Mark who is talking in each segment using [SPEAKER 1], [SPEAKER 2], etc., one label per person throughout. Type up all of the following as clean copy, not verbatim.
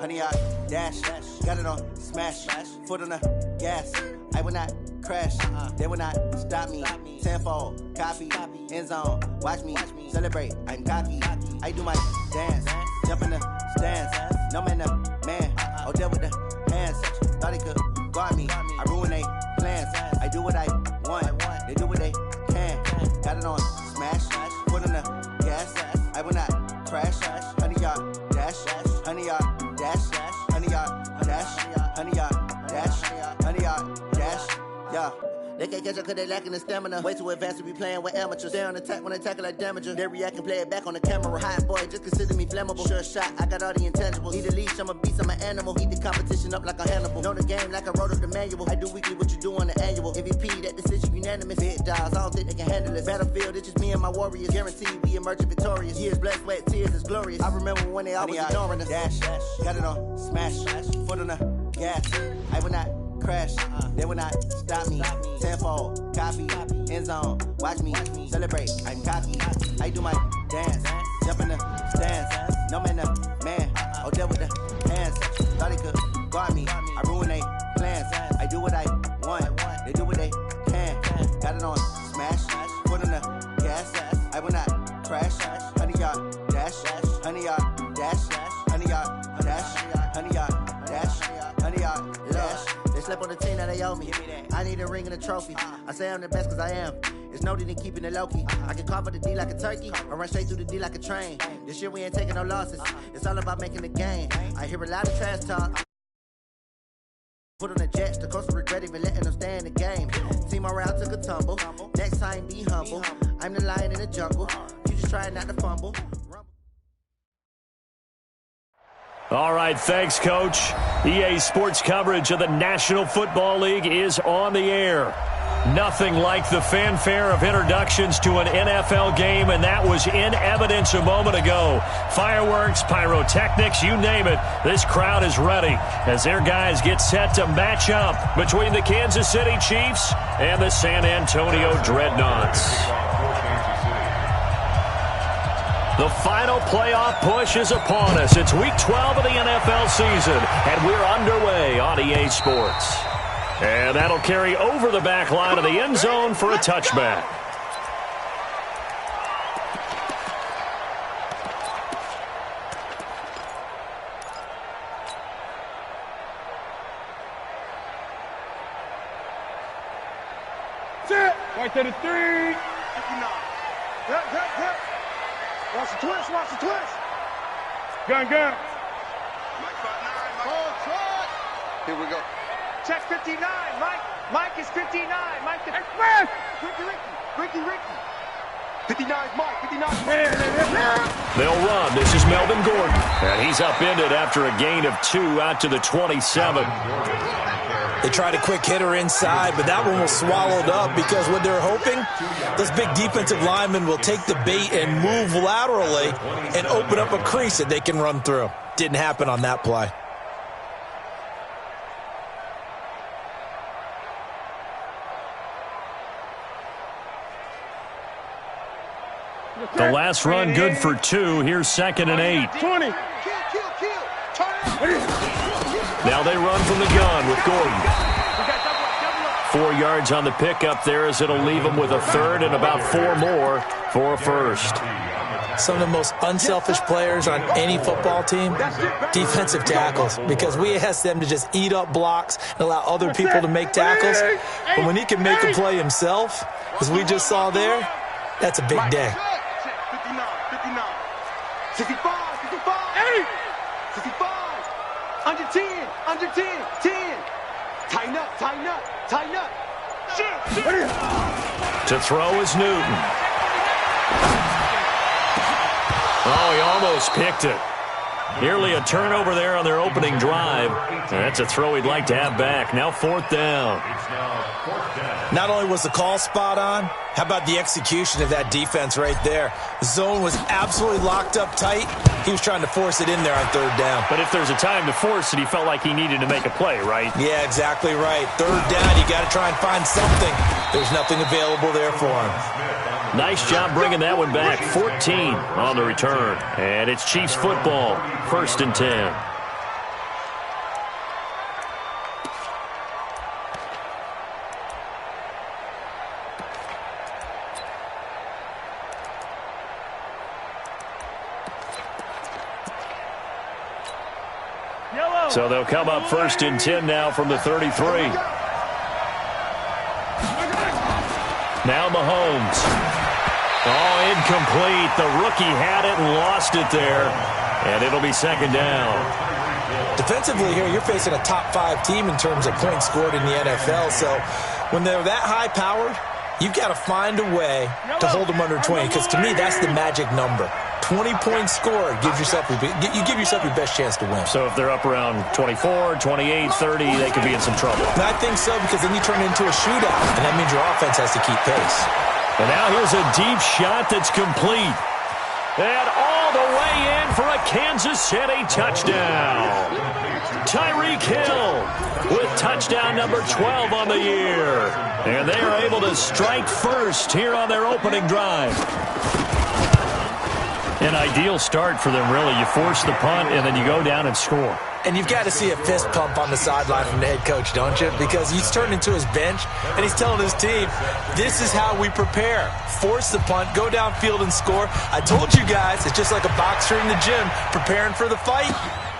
[SPEAKER 1] 100-yard dash. Got it on smash. Foot on the gas. I will not crash. They will not stop me. Tenfold, copy, end zone. Watch me celebrate. I'm cocky. I do my dance. Jump in the stands. No man, the man. Odell with the hands. Thought he could guard me. I ruin they plans. I do what I want. They do what they can. Got it on smash. Foot on the gas. I will not crash. 100-yard dash. 100-yard dash. 100-yard dash. 100-yard dash. 100-yard dash. Yeah. They can't catch up cause they lacking the stamina. Way too advanced to be playing with amateurs. Stay on attack when they tackle like damager. They react and play it back on the camera. Hot boy, just consider me flammable. Sure shot, I got all the intangibles. Need a leash, I'm a beast, I'm an animal. Eat the competition up like a Hannibal. Know the game like I wrote up the manual. I do weekly what you do on the annual. MVP, that decision unanimous. Big dogs, I don't think they can handle it. Battlefield, it's just me and my warriors. Guaranteed we emerging victorious. Years, blood, sweat, tears, it's glorious. I remember when they always ignoring us. Dash, got it on smash. Foot on the gas. I will not crash. They will not stop me. Tenfold, copy, end zone. Watch me celebrate. I'm cocky. I do my dance. Jump in the stands. No man, the man. Odell with the hands. Thought he could guard me. I ruin they plans. I do what I want. They do what they can. Got it on smash. Foot on the gas. I will not crash. 100-yard dash. 100-yard dash. 100-yard dash. 100-yard dash. 100-yard dash. They slept on the team that they owe me. I need a ring and a trophy. I say I'm the best cause I am. It's no need in keeping it low-key. I can carve up the D like a turkey or run straight through the D like a train. This year we ain't taking no losses. It's all about making the game. I hear a lot of trash talk. Put on the Jets, the coach will regret even letting them stay in the game. Team morale took a tumble. Next time be humble. I'm the lion in the jungle. You just trying not to fumble.
[SPEAKER 2] All right, thanks, Coach. EA Sports coverage of the National Football League is on the air. Nothing like the fanfare of introductions to an NFL game, and that was in evidence a moment ago. Fireworks, pyrotechnics, you name it. This crowd is ready as their guys get set to match up between the Kansas City Chiefs and the San Antonio Dreadnoughts. The final playoff push is upon us. It's Week 12 of the NFL season, and we're underway on EA Sports. And that'll carry over the back line of the end zone for a touchback.
[SPEAKER 3] Right to the 3. 59. Hip. Watch the twist, watch the twist. Gun. Mike 59, Here we go. Check 59, Mike. Mike is 59. Mike the Express. Ricky. 59 is Mike. 59 is Mike.
[SPEAKER 2] They'll run. This is Melvin Gordon. And he's upended after a gain of 2 out to the 27.
[SPEAKER 4] They tried a quick hitter inside, but that one was swallowed up because what they're hoping, this big defensive lineman will take the bait and move laterally and open up a crease that they can run through. Didn't happen on that play.
[SPEAKER 2] The last run good for 2. Here's 2nd and 8.
[SPEAKER 3] 20.
[SPEAKER 2] Now they run from the gun with Gordon. 4 yards on the pickup there as it'll leave them with a 3rd and about 4 more for a 1st.
[SPEAKER 4] Some of the most unselfish players on any football team, defensive tackles, because we ask them to just eat up blocks and allow other people to make tackles. But when he can make a play himself, as we just saw there, that's a big day.
[SPEAKER 3] 65. Under 10. 10. Tighten up.
[SPEAKER 2] To throw is Newton. Oh, he almost picked it. Nearly a turnover there on their opening drive. That's a throw he'd like to have back. Now 4th down.
[SPEAKER 4] Not only was the call spot on, how about the execution of that defense right there? The zone was absolutely locked up tight. He was trying to force it in there on 3rd down.
[SPEAKER 2] But if there's a time to force it, he felt like he needed to make a play, right?
[SPEAKER 4] Yeah, exactly right. 3rd down, you got to try and find something. There's nothing available there for him.
[SPEAKER 2] Nice job bringing that one back. 14 on the return. And it's Chiefs football. 1st and 10. So they'll come up 1st and 10 now from the 33. Now Mahomes. Oh, incomplete. The rookie had it and lost it there. And it'll be 2nd down.
[SPEAKER 4] Defensively here, you're facing a top 5 team in terms of points scored in the NFL. So when they're that high-powered, you've got to find a way to hold them under 20, because to me, that's the magic number. 20 points scored gives yourself you give yourself your best chance to win.
[SPEAKER 2] So if they're up around 24, 28, 30, they could be in some trouble.
[SPEAKER 4] And I think so, because then you turn it into a shootout, and that means your offense has to keep pace.
[SPEAKER 2] And now here's a deep shot that's complete. And all the way in for a Kansas City touchdown. Tyreek Hill with touchdown number 12 on the year. And they are able to strike first here on their opening drive. An ideal start for them, really. You force the punt, and then you go down and score.
[SPEAKER 4] And you've got to see a fist pump on the sideline from the head coach, don't you? Because he's turned into his bench, and he's telling his team, this is how we prepare. Force the punt, go downfield and score. I told you guys, it's just like a boxer in the gym preparing for the fight.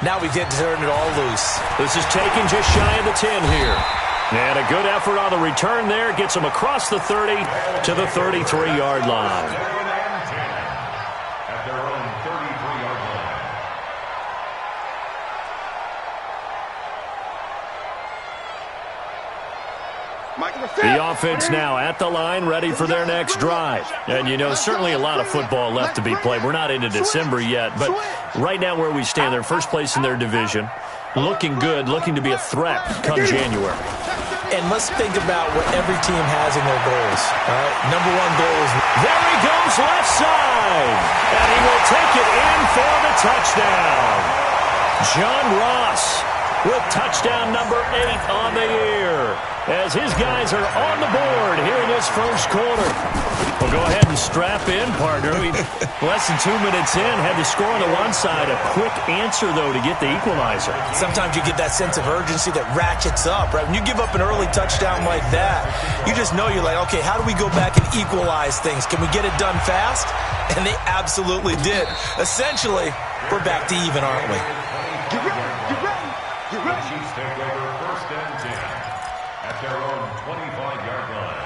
[SPEAKER 4] Now we get to turn it all loose.
[SPEAKER 2] This is taken just shy of the 10 here. And a good effort on the return there. Gets him across the 30 to the 33-yard line. The offense now at the line, ready for their next drive. And, you know, certainly a lot of football left to be played. We're not into December yet, but right now where we stand, they're first place in their division. Looking good, looking to be a threat come January.
[SPEAKER 4] And let's think about what every team has in their goals. All right? Number one goal is...
[SPEAKER 2] There he goes, left side. And he will take it in for the touchdown. John Ross with touchdown number 8 on the year, as his guys are on the board here in this first quarter. Well, go ahead and strap in, partner. Less than 2 minutes in, had the score on the one side. A quick answer, though, to get the equalizer.
[SPEAKER 4] Sometimes you get that sense of urgency that ratchets up, right? When you give up an early touchdown like that, you just know you're like, okay, how do we go back and equalize things? Can we get it done fast? And they absolutely did. Essentially, we're back to even, aren't we?
[SPEAKER 3] Get ready, get ready, get ready.
[SPEAKER 5] Chiefs take over 1st and 10 at their own 25-yard line.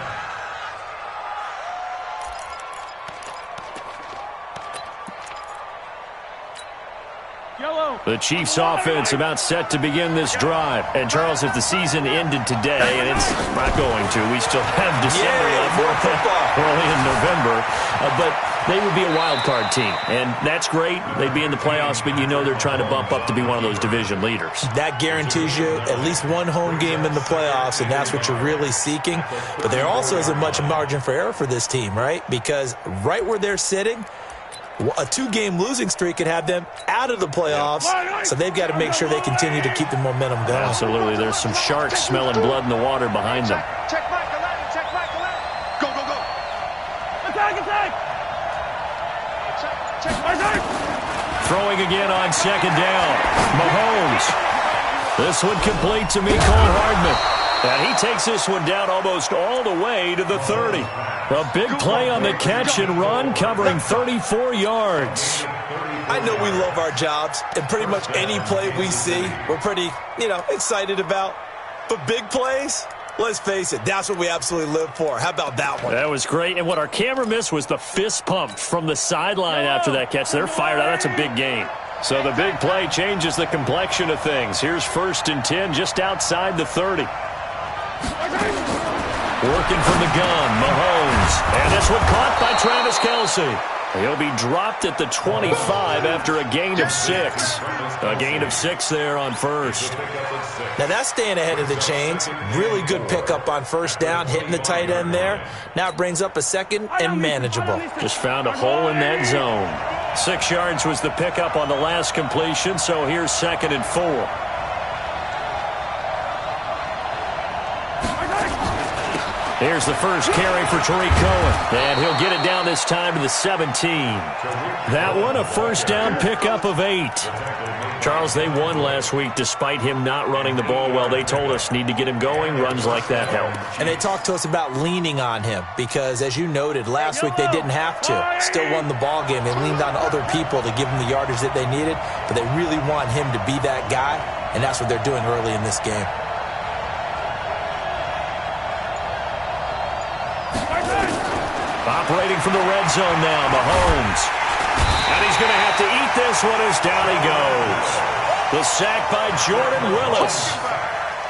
[SPEAKER 2] The Chiefs offense about set to begin this drive. And, Charles, if the season ended today, and it's not going to, we still have December left, early in November, but they would be a wild card team. And that's great. They'd be in the playoffs, but you know they're trying to bump up to be one of those division leaders.
[SPEAKER 4] That guarantees you at least one home game in the playoffs, and that's what you're really seeking. But there also isn't much margin for error for this team, right? Because right where they're sitting, a 2-game losing streak could have them out of the playoffs, so they've got to make sure they continue to keep the momentum going.
[SPEAKER 2] Absolutely. There's some sharks smelling blood in the water behind them.
[SPEAKER 3] Check Mike 11, check Mike 11. Go, go, go. Attack, attack. Check Mike 11.
[SPEAKER 2] Throwing again on 2nd down. Mahomes. This one complete to Mecole Hardman. And he takes this one down almost all the way to the 30. A big play on the catch and run, covering 34 yards.
[SPEAKER 4] I know we love our jobs, and pretty much any play we see, we're pretty, excited about. But big plays, let's face it, that's what we absolutely live for. How about that one?
[SPEAKER 2] That was great. And what our camera missed was the fist pump from the sideline after that catch. They're fired out. That's a big gain. So the big play changes the complexion of things. Here's 1st and 10 just outside the 30. Working from the gun, Mahomes. And this one caught by Travis Kelce. He'll be dropped at the 25 after a gain of 6. A gain of 6 there on 1st.
[SPEAKER 4] Now that's staying ahead of the chains. Really good pickup on 1st down, hitting the tight end there. Now it brings up a 2nd and manageable.
[SPEAKER 2] Just found a hole in that zone. 6 yards was the pickup on the last completion, so here's 2nd and 4. Here's the first carry for Tariq Cohen, and he'll get it down this time to the 17. That one, a 1st down pickup of 8. Charles, they won last week despite him not running the ball well. They told us need to get him going. Runs like that help.
[SPEAKER 4] And they talked to us about leaning on him because, as you noted, last week they didn't have to. Still won the ball game. They leaned on other people to give them the yardage that they needed, but they really want him to be that guy. and that's what they're doing early in this game.
[SPEAKER 2] Operating from the red zone now, Mahomes. And he's going to have to eat this one as down he goes. The sack by Jordan Willis.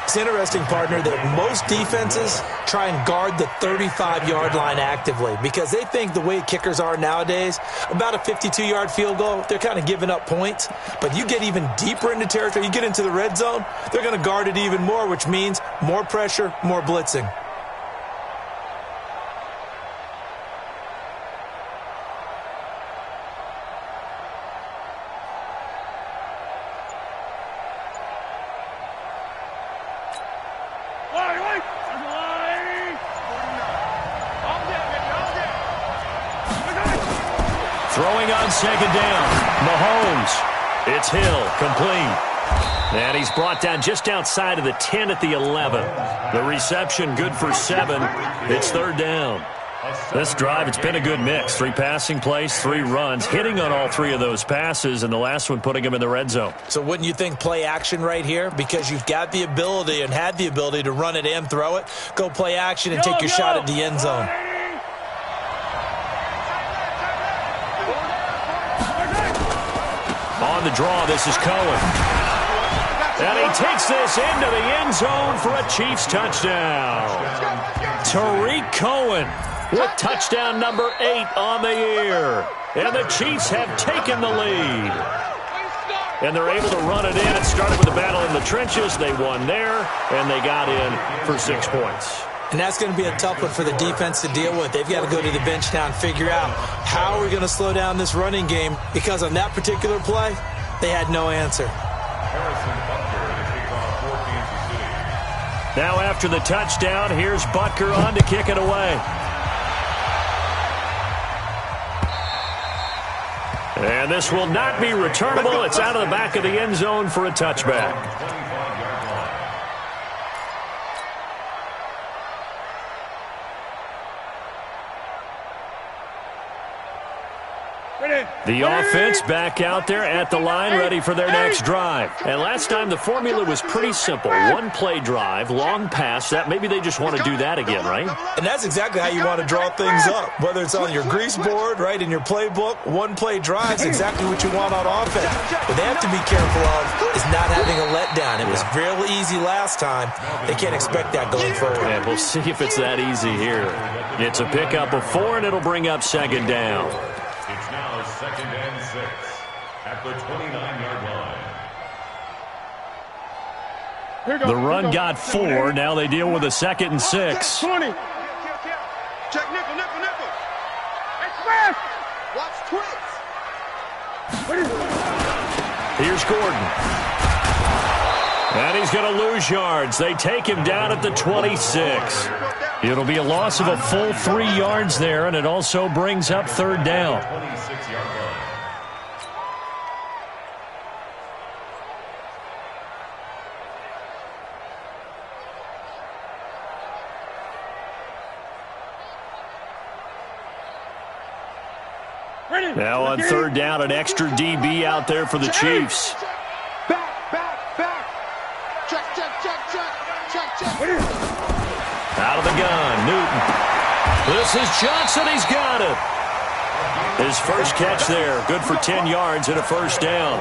[SPEAKER 4] It's interesting, partner, that most defenses try and guard the 35-yard line actively because they think the way kickers are nowadays, about a 52-yard field goal, they're kind of giving up points. But you get even deeper into territory, you get into the red zone, they're going to guard it even more, which means more pressure, more blitzing.
[SPEAKER 2] Throwing on second down. Mahomes. It's Hill. Complete. And he's brought down just outside of the 10 at the 11. The reception good for 7. It's third down. This drive, it's been a good mix. 3 passing plays, 3 runs, hitting on all 3 of those passes, and the last one putting him in the red zone.
[SPEAKER 4] So wouldn't you think play action right here? Because you've got the ability and had the ability to run it and throw it. Go play action and take your shot at the end zone.
[SPEAKER 2] On the draw, this is Cohen. And he takes this into the end zone for a Chiefs touchdown. Tariq Cohen with touchdown number 8 on the year. And the Chiefs have taken the lead. And they're able to run it in. It started with a battle in the trenches. They won there, and they got in for 6 points.
[SPEAKER 4] And that's going to be a tough one for the defense to deal with. They've got to go to the bench now and figure out how are we going to slow down this running game, because on that particular play, they had no answer.
[SPEAKER 2] Now after the touchdown, here's Butker on to kick it away. And this will not be returnable. It's out of the back of the end zone for a touchback. The offense back out there at the line, ready for their next drive. And last time the formula was pretty simple. 1-play drive, long pass. That maybe they just want to do that again, right?
[SPEAKER 4] And that's exactly how you want to draw things up. Whether it's on your grease board, right, in your playbook, 1-play drive is exactly what you want on offense. What they have to be careful of is not having a letdown. It was real easy last time. They can't expect that going forward.
[SPEAKER 2] And we'll see if it's that easy here. It's a pickup of 4, and it'll bring up second down.
[SPEAKER 5] It's now 2nd and 6 at the 29-yard line.
[SPEAKER 2] The run got 4. Now they deal with a 2nd and 6.
[SPEAKER 3] 20. Check nickel, nickel, nickel. Express. Watch twins.
[SPEAKER 2] Here's Gordon. And he's going to lose yards. They take him down at the 26. It'll be a loss of a full 3 yards there, and it also brings up third down.
[SPEAKER 5] 26-yard line.
[SPEAKER 2] Now on third down, an extra DB out there for the Chiefs.
[SPEAKER 3] Back. Check.
[SPEAKER 2] Out of the gun, Newton. This is Johnson. He's got it. His first catch there, good for 10 yards and a first down.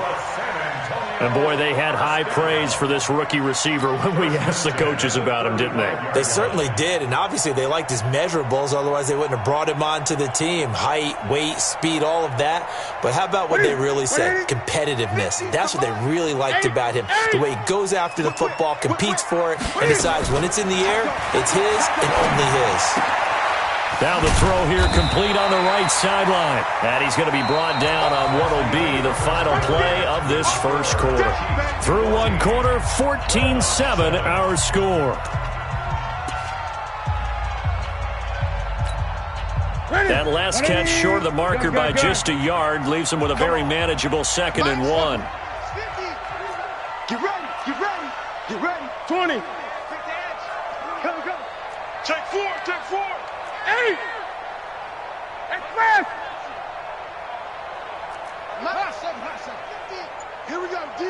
[SPEAKER 2] And, boy, they had high praise for this rookie receiver when we asked the coaches about him, didn't they?
[SPEAKER 4] They certainly did, and obviously they liked his measurables. Otherwise, they wouldn't have brought him onto the team. Height, weight, speed, all of that. But how about what they really said? Competitiveness. That's what they really liked about him. The way he goes after the football, competes for it, and decides when it's in the air, it's his and only his.
[SPEAKER 2] Now the throw here complete on the right sideline. And he's going to be brought down on what will be the final play of this first quarter. Through one quarter, 14-7 our score. That last catch short of the marker by just a yard leaves him with a very manageable 2nd and 1.
[SPEAKER 3] Get ready. 20. Go. Take 4. 8. Express. Here we go, D.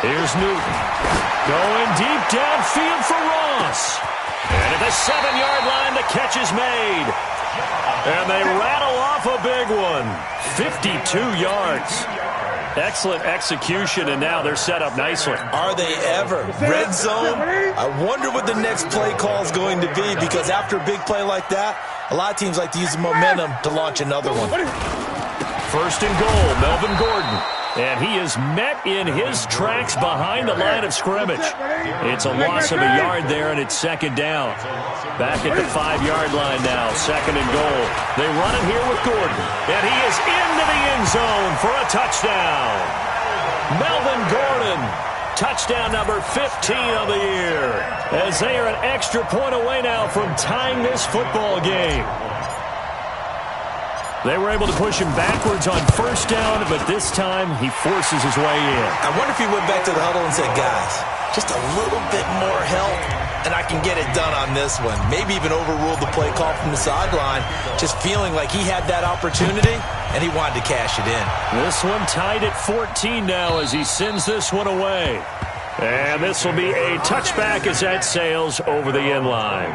[SPEAKER 2] Here's Newton. Going deep downfield for Ross. And at the 7-yard line, the catch is made. And they rattle off a big one. 52 yards. Excellent execution, and now they're set up nicely.
[SPEAKER 4] Are they ever? Red zone? I wonder what the next play call is going to be, because after a big play like that, a lot of teams like to use the momentum to launch another one.
[SPEAKER 2] First and goal, Melvin Gordon. And he is met in his tracks behind the line of scrimmage. It's a loss of a yard there, and it's second down. Back at the 5-yard line now, second and goal. They run it here with Gordon, and he is into the end zone for a touchdown. Melvin Gordon, touchdown number 15 of the year, as they are an extra point away now from tying this football game. They were able to push him backwards on first down, but this time he forces his way in.
[SPEAKER 4] I wonder if he went back to the huddle and said, guys, just a little bit more help, and I can get it done on this one. Maybe even overruled the play call from the sideline, just feeling like he had that opportunity, and he wanted to cash it in.
[SPEAKER 2] This one tied at 14 now as he sends this one away. And this will be a touchback as that sails over the end line.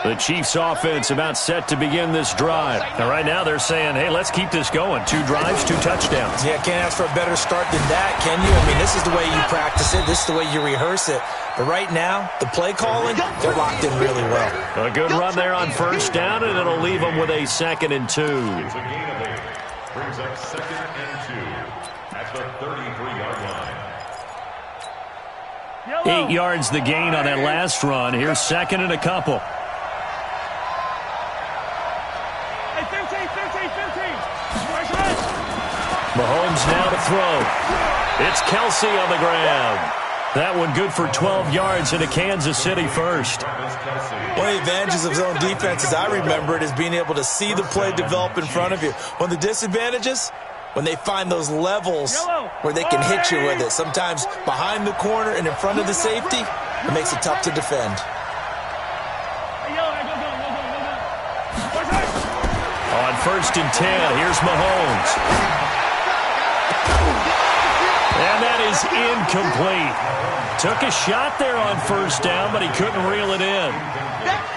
[SPEAKER 2] The Chiefs offense about set to begin this drive. And right now they're saying, hey, let's keep this going. 2 drives, 2 touchdowns.
[SPEAKER 4] Yeah, can't ask for a better start than that, can you? I mean, this is the way you practice it. This is the way you rehearse it. But right now, the play calling, they're locked in really well.
[SPEAKER 2] A good run there on first down, and it'll leave them with a 2nd and 2.
[SPEAKER 5] It's a gain of 8. Brings up 2nd and 2 at the 33-yard line.
[SPEAKER 2] 8 yards the gain on that last run. Here's 2nd and a couple. Mahomes now to throw. It's Kelsey on the ground. That one good for 12 yards into Kansas City first.
[SPEAKER 4] One of the advantages of zone defense, as I remember it, is being able to see the play develop in front of you. One of the disadvantages, when they find those levels where they can hit you with it. Sometimes behind the corner and in front of the safety, it makes it tough to defend.
[SPEAKER 2] On first and 10, here's Mahomes. And that is incomplete. Took a shot there on first down, but he couldn't reel it in.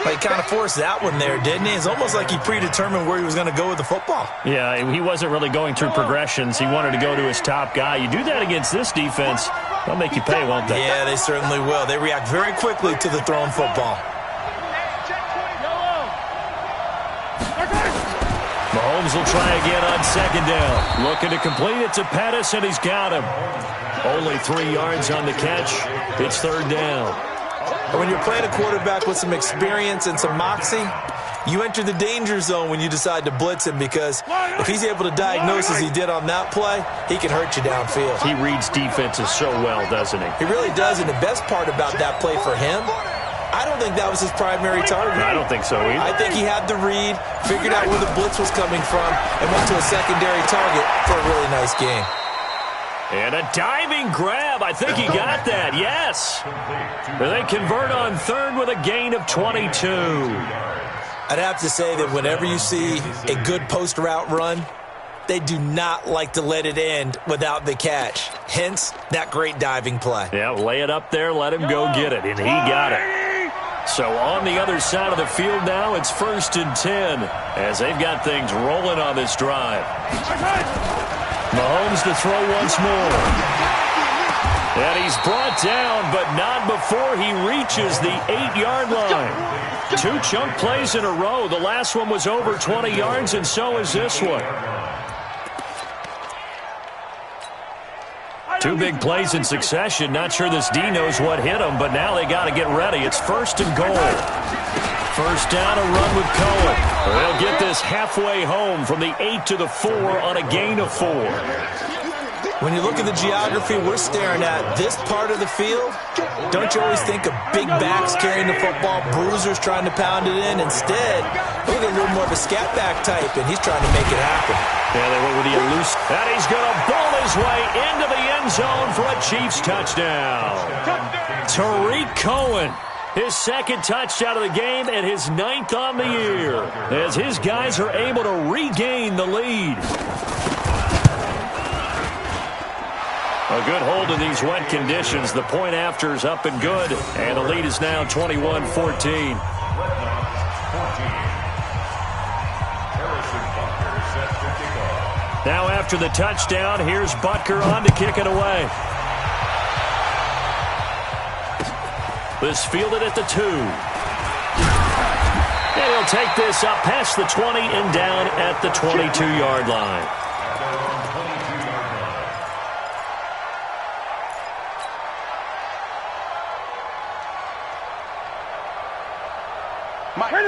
[SPEAKER 4] Well, he kind of forced that one there, didn't he? It's almost like he predetermined where he was going to go with the football.
[SPEAKER 2] Yeah, he wasn't really going through progressions. He wanted to go to his top guy. You do that against this defense, they'll make you pay, won't they?
[SPEAKER 4] Yeah, they certainly will. They react very quickly to the thrown football.
[SPEAKER 2] Mahomes will try again on second down. Looking to complete it to Pettis, and he's got him. Only 3 yards on the catch. It's third down.
[SPEAKER 4] When you're playing a quarterback with some experience and some moxie, you enter the danger zone when you decide to blitz him, because if he's able to diagnose as he did on that play, he can hurt you downfield.
[SPEAKER 2] He reads defenses so well, doesn't he?
[SPEAKER 4] He really does, and the best part about that play for him, I don't think that was his primary target.
[SPEAKER 2] I don't think so either.
[SPEAKER 4] I think he had the read, figured out where the blitz was coming from, and went to a secondary target for a really nice game.
[SPEAKER 2] And a diving grab. I think he got that. Yes. They convert on third with a gain of 22.
[SPEAKER 4] I'd have to say that whenever you see a good post route run, they do not like to let it end without the catch. Hence, that great diving play.
[SPEAKER 2] Yeah, lay it up there, let him go get it, and he got it. So on the other side of the field now, it's first and 10 as they've got things rolling on this drive. Mahomes to throw once more. And he's brought down, but not before he reaches the 8-yard line. 2 chunk plays in a row. The last one was over 20 yards, and so is this one. 2 big plays in succession. Not sure this D knows what hit him, but now they got to get ready. It's first and goal. First down, a run with Cohen. They'll get this halfway home from the 8 to the 4 on a gain of 4.
[SPEAKER 4] When you look at the geography we're staring at, this part of the field, don't you always think of big backs carrying the football, bruisers trying to pound it in? Instead, look at a little more of a scat back type, and he's trying to make it happen.
[SPEAKER 2] Yeah, they went with the elusive. And he's going to bowl his way into the end zone for a Chiefs touchdown. Tariq Cohen, his second touchdown of the game and his 9th on the year, as his guys are able to regain the lead. A good hold in these wet conditions. The point after is up and good, and the lead is now 21-14. Now after the touchdown, here's Butker on to kick it away. This fielded at the 2. And he'll take this up past the 20 and down at the 22-yard line.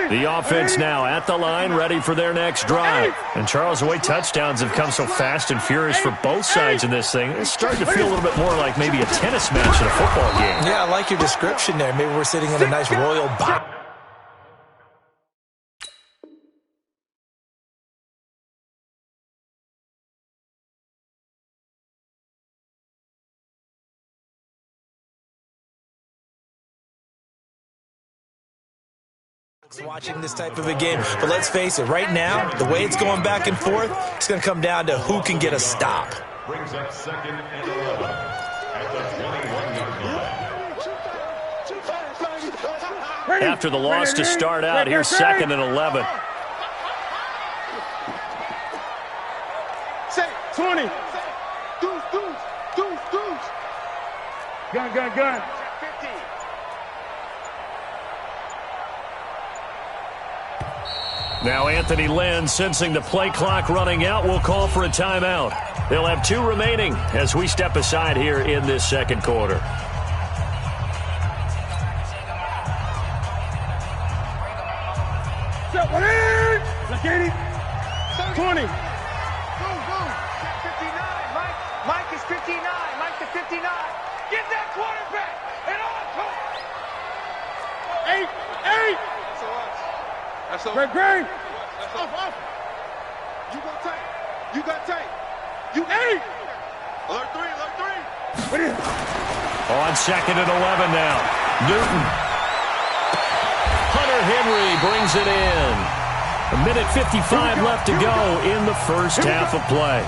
[SPEAKER 2] The offense now at the line, ready for their next drive. And Charles, the way touchdowns have come so fast and furious for both sides in this thing, it's starting to feel a little bit more like maybe a tennis match in a football game.
[SPEAKER 4] Yeah, I like your description there. Maybe we're sitting in a nice royal box. Watching this type of a game, but let's face it, right now, the way it's going back and forth, it's going to come down to who can get a stop.
[SPEAKER 5] Brings up 2nd and 11 at the 21-yard line.
[SPEAKER 2] After the loss to start out, here's 2nd and 11.
[SPEAKER 3] Say 20. Deuce. Gun. 50.
[SPEAKER 2] Now Anthony Lynn, sensing the play clock running out, will call for a timeout. They'll have 2 remaining as we step aside here in this second quarter.
[SPEAKER 3] Look at it. 20. 59. Mike is 59. Mike to 59. Get that quarterback. And on. 8. That's so Great. Off. You got tape. You 8. Alert 3. What is it?
[SPEAKER 2] On 2nd and 11 now. Newton. Hunter Henry brings it in. 1:55 left to go in the first half of play.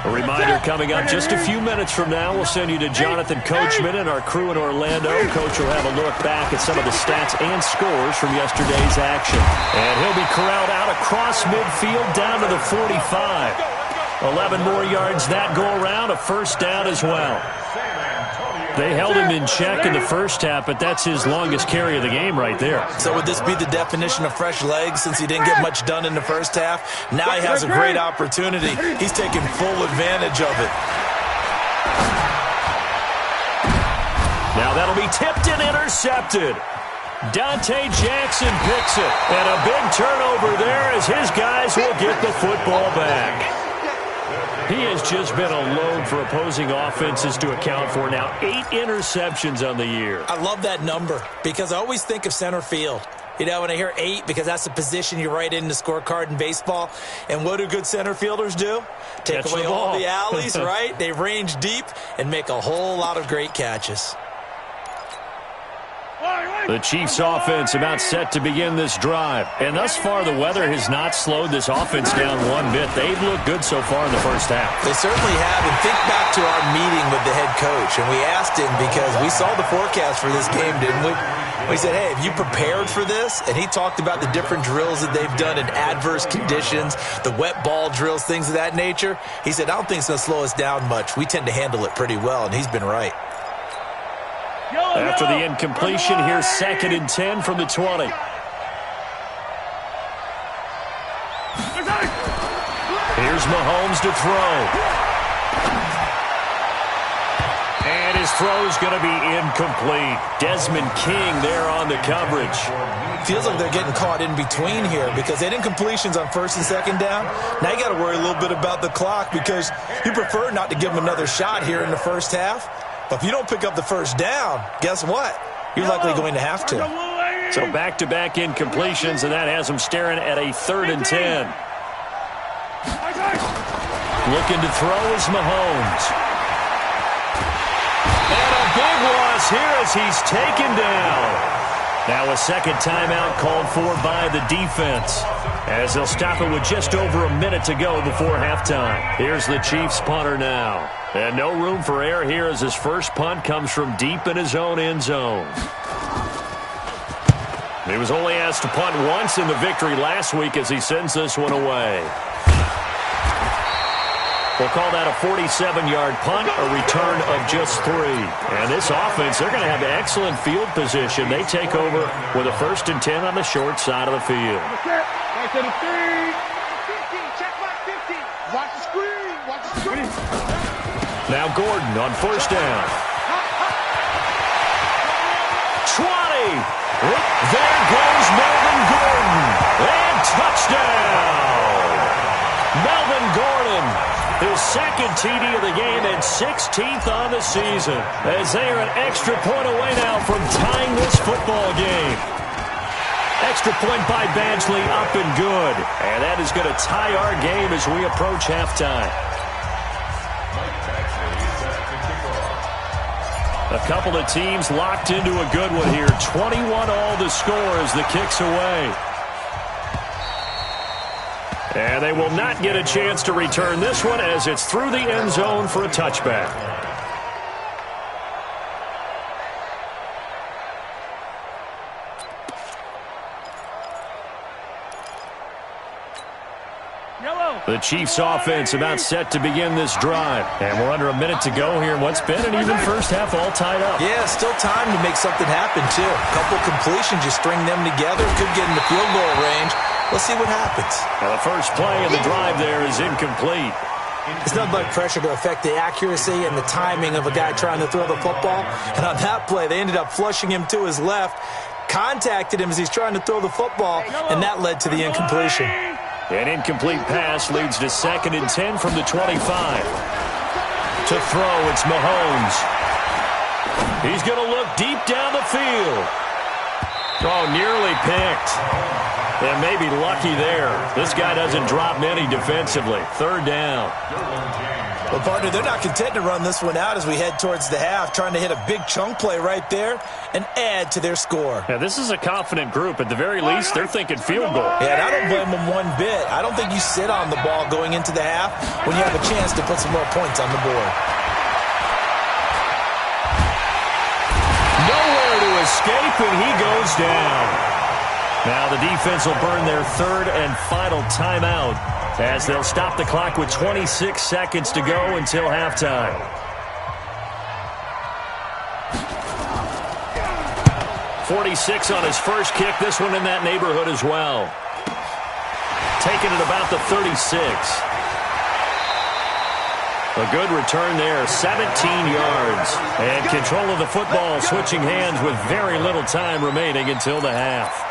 [SPEAKER 2] A reminder coming up just a few minutes from now, we'll send you to Jonathan Coachman and our crew in Orlando. Coach will have a look back at some of the stats and scores from yesterday's action. And he'll be corralled out across midfield down to the 45. 11 more yards that go around, a first down as well. They held him in check in the first half, but that's his longest carry of the game right there.
[SPEAKER 4] So would this be the definition of fresh legs since he didn't get much done in the first half? Now he has a great opportunity. He's taking full advantage of it.
[SPEAKER 2] Now that'll be tipped and intercepted. Dante Jackson picks it. And a big turnover there as his guys will get the football back. He has just been a load for opposing offenses to account for. Now 8 interceptions on the year.
[SPEAKER 4] I love that number because I always think of center field. You know, when I hear 8, because that's the position you write in the scorecard in baseball. And what do good center fielders do? Take
[SPEAKER 2] Catch
[SPEAKER 4] away
[SPEAKER 2] the
[SPEAKER 4] all
[SPEAKER 2] ball.
[SPEAKER 4] the alleys, right? They range deep and make a whole lot of great catches.
[SPEAKER 2] The Chiefs offense about set to begin this drive. And thus far, the weather has not slowed this offense down one bit. They've looked good so far in the first half.
[SPEAKER 4] They certainly have. And think back to our meeting with the head coach. And we asked him because we saw the forecast for this game, didn't we? We said, hey, have you prepared for this? And he talked about the different drills that they've done in adverse conditions, the wet ball drills, things of that nature. He said, I don't think it's going to slow us down much. We tend to handle it pretty well, and he's been right.
[SPEAKER 2] After the incompletion, here's 2nd and 10 from the 20. Here's Mahomes to throw. And His throw's going to be incomplete. Desmond King there on the coverage.
[SPEAKER 4] Feels like they're getting caught in between here because they didn't completions on first and second down. Now you got to worry a little bit about the clock because you prefer not to give them another shot here in the first half. But if you don't pick up the first down, guess what? You're likely going to have to.
[SPEAKER 2] So back-to-back incompletions, and that has them staring at a 3rd and 10. Looking to throw is Mahomes. And a big loss here as he's taken down. Now a second timeout called for by the defense, as they'll stop it with just over a minute to go before halftime. Here's the Chiefs punter now. And no room for error here as his first punt comes from deep in his own end zone. He was only asked to punt once in the victory last week as he sends this one away. We'll call that a 47-yard punt, a return of just 3. And this offense, they're going to have excellent field position. They take over with a 1st and 10 on the short side of the field.
[SPEAKER 3] Right to the 3. 15, check my 50. Watch the screen. Watch the screen.
[SPEAKER 2] Now Gordon on 1st down. 20. There goes Melvin Gordon. And touchdown. Melvin Gordon, his 2nd TD of the game and 16th on the season, as they are an extra point away now from tying this football game. Extra point by Badgley, up and good. And that is going to tie our game as we approach halftime. A couple of teams locked into a good one here. 21 all the score as the kick's away. And they will not get a chance to return this one as it's through the end zone for a touchback. The Chiefs offense about set to begin this drive. And we're under a minute to go here in what's been an even first half, all tied up.
[SPEAKER 4] Yeah, still time to make something happen, too. A couple completions, you string them together, could get in the field goal range. Let's see what happens.
[SPEAKER 2] Now the first play of the drive there is incomplete.
[SPEAKER 4] It's not like pressure to affect the accuracy and the timing of a guy trying to throw the football. And on that play, they ended up flushing him to his left, contacted him as he's trying to throw the football, and that led to the incompletion.
[SPEAKER 2] An incomplete pass leads to 2nd and 10 from the 25. To throw, it's Mahomes. He's going to look deep down the field. Oh, nearly picked. And maybe lucky there. This guy doesn't drop many defensively. 3rd down.
[SPEAKER 4] Well, partner, they're not content to run this one out as we head towards the half, trying to hit a big chunk play right there and add to their score.
[SPEAKER 2] Yeah, this is a confident group. At the very least, they're thinking field goal.
[SPEAKER 4] Yeah, and I don't blame them one bit. I don't think you sit on the ball going into the half when you have a chance to put some more points on the board.
[SPEAKER 2] Nowhere to escape, and he goes down. Now the defense will burn their 3rd and final timeout as they'll stop the clock with 26 seconds to go until halftime. .46 on his first kick. This one in that neighborhood as well. Taking it about the 36. A good return there, 17 yards. And control of the football switching hands with very little time remaining until the half.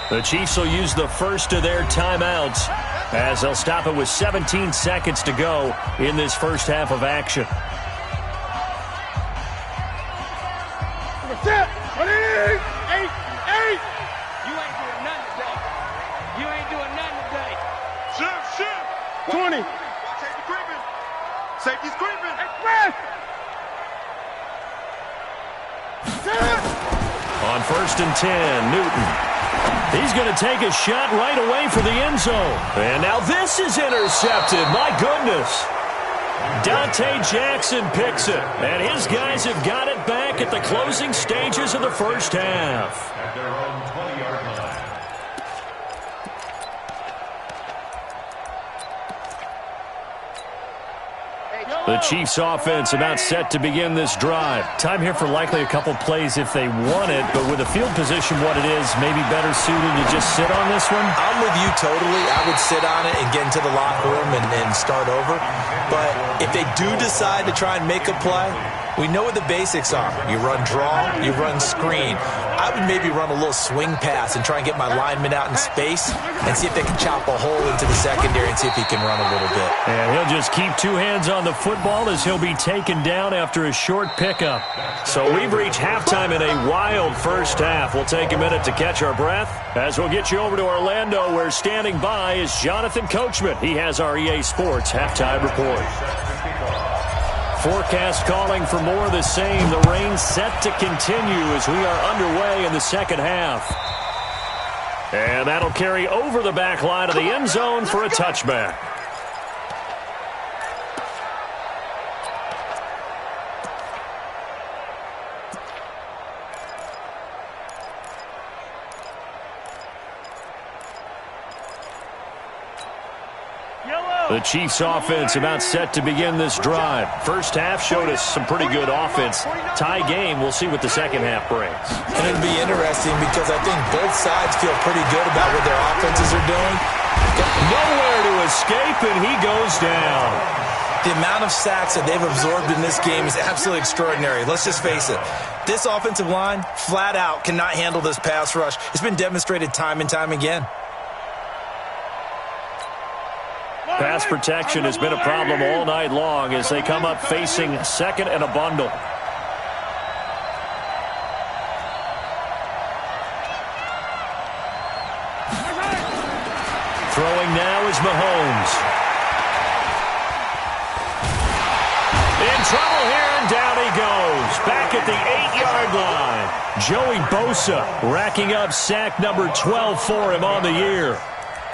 [SPEAKER 2] The Chiefs will use the first of their timeouts as they'll stop it with 17 seconds to go in this first half of action.
[SPEAKER 3] You ain't doing nothing today. You ain't doing nothing today. Shift. 20. Safety creeping. Safety's creeping. Express.
[SPEAKER 2] On 1st and 10, Newton. He's going to take a shot right away for the end zone. And now this is intercepted. My goodness. Dante Jackson picks it. And his guys have got it back at the closing stages of the first half.
[SPEAKER 5] At their own 20-yard line.
[SPEAKER 2] The The Chiefs offense about set to begin this drive. Time here for likely a couple plays if they want it, but with the field position what it is, maybe better suited to just sit on this one?
[SPEAKER 4] I'm with you totally. I would sit on it and get into the locker room and start over. But if they do decide to try and make a play, we know what the basics are. You run draw, you run screen. I would maybe run a little swing pass and try and get my lineman out in space and see if they can chop a hole into the secondary and see if he can run a little bit.
[SPEAKER 2] And he'll just keep two hands on the football as he'll be taken down after a short pickup. So we've reached halftime in a wild first half. We'll take a minute to catch our breath as we'll get you over to Orlando, where standing by is Jonathan Coachman. He has our EA Sports halftime report. Forecast calling for more of the same. The rain set to continue as we are underway in the second half. And that'll carry over the back line of the end zone for a touchback. The Chiefs offense about set to begin this drive. First half showed us some pretty good offense. Tie game, we'll see what the second half brings.
[SPEAKER 4] And it'll be interesting because I think both sides feel pretty good about what their offenses are doing.
[SPEAKER 2] Nowhere to escape, and he goes down.
[SPEAKER 4] The amount of sacks that they've absorbed in this game is absolutely extraordinary. Let's just face it. This offensive line, flat out, cannot handle this pass rush. It's been demonstrated time and time again.
[SPEAKER 2] Pass protection has been a problem all night long as they come up facing second and a bundle. Throwing now is Mahomes. In trouble here, and down he goes. Back at the 8-yard line. Joey Bosa racking up sack number 12 for him on the year.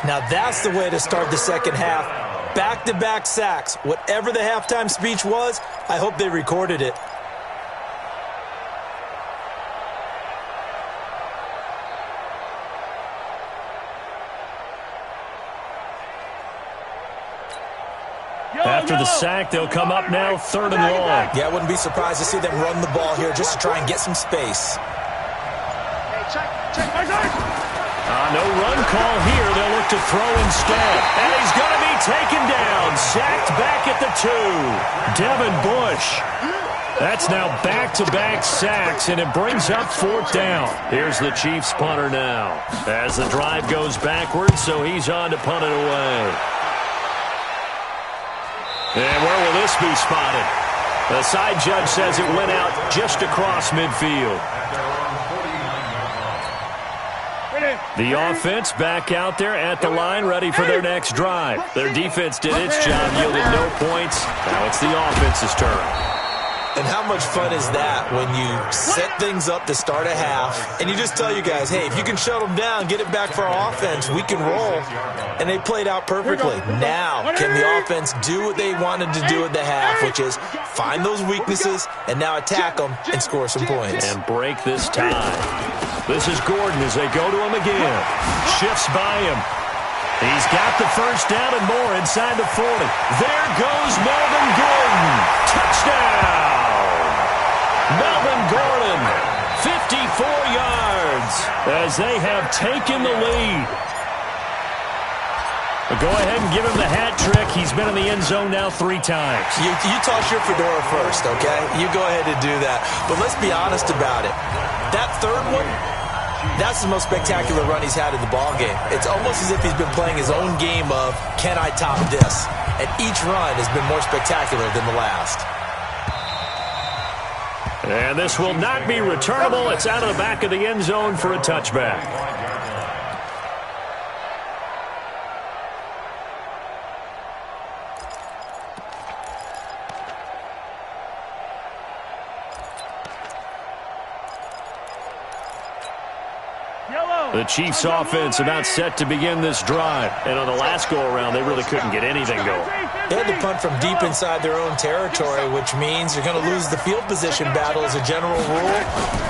[SPEAKER 4] Now that's the way to start the second half. Back-to-back sacks. Whatever the halftime speech was, I hope they recorded it.
[SPEAKER 2] After the sack, they'll come up now third and long.
[SPEAKER 4] Yeah, I wouldn't be surprised to see them run the ball here just to try and get some space.
[SPEAKER 2] No run call here. They'll look to throw instead. And he's going to be taken down. Sacked back at the 2. Devin Bush. That's now back-to-back sacks, and it brings up fourth down. Here's the Chiefs punter now as the drive goes backwards, so he's on to punt it away. And where will this be spotted? The side judge says it went out just across midfield. The offense back out there at the line, ready for their next drive. Their defense did its job, yielded no points. Now it's the offense's turn.
[SPEAKER 4] And how much fun is that when you set things up to start a half and you just tell you guys, hey, if you can shut them down, get it back for our offense, we can roll. And they played out perfectly. Now, can the offense do what they wanted to do at the half, which is find those weaknesses and now attack them and score some points.
[SPEAKER 2] And break this tie. This is Gordon as they go to him again. Shifts by him. He's got the first down and more inside the 40. There goes Melvin Gordon. Touchdown! Melvin Gordon, 54 yards as they have taken the lead. But go ahead and give him the hat trick. He's been in the end zone now 3 times.
[SPEAKER 4] You toss your fedora first, okay? You go ahead and do that. But let's be honest about it. That third one, that's the most spectacular run he's had in the ballgame. It's almost as if he's been playing his own game of, can I top this? And each run has been more spectacular than the last.
[SPEAKER 2] And this will not be returnable. It's out of the back of the end zone for a touchback.
[SPEAKER 3] Yellow.
[SPEAKER 2] The Chiefs offense about set to begin this drive. And on the last go-around, they really couldn't get anything going.
[SPEAKER 4] They had to punt from deep inside their own territory, which means you're going to lose the field position battle as a general rule.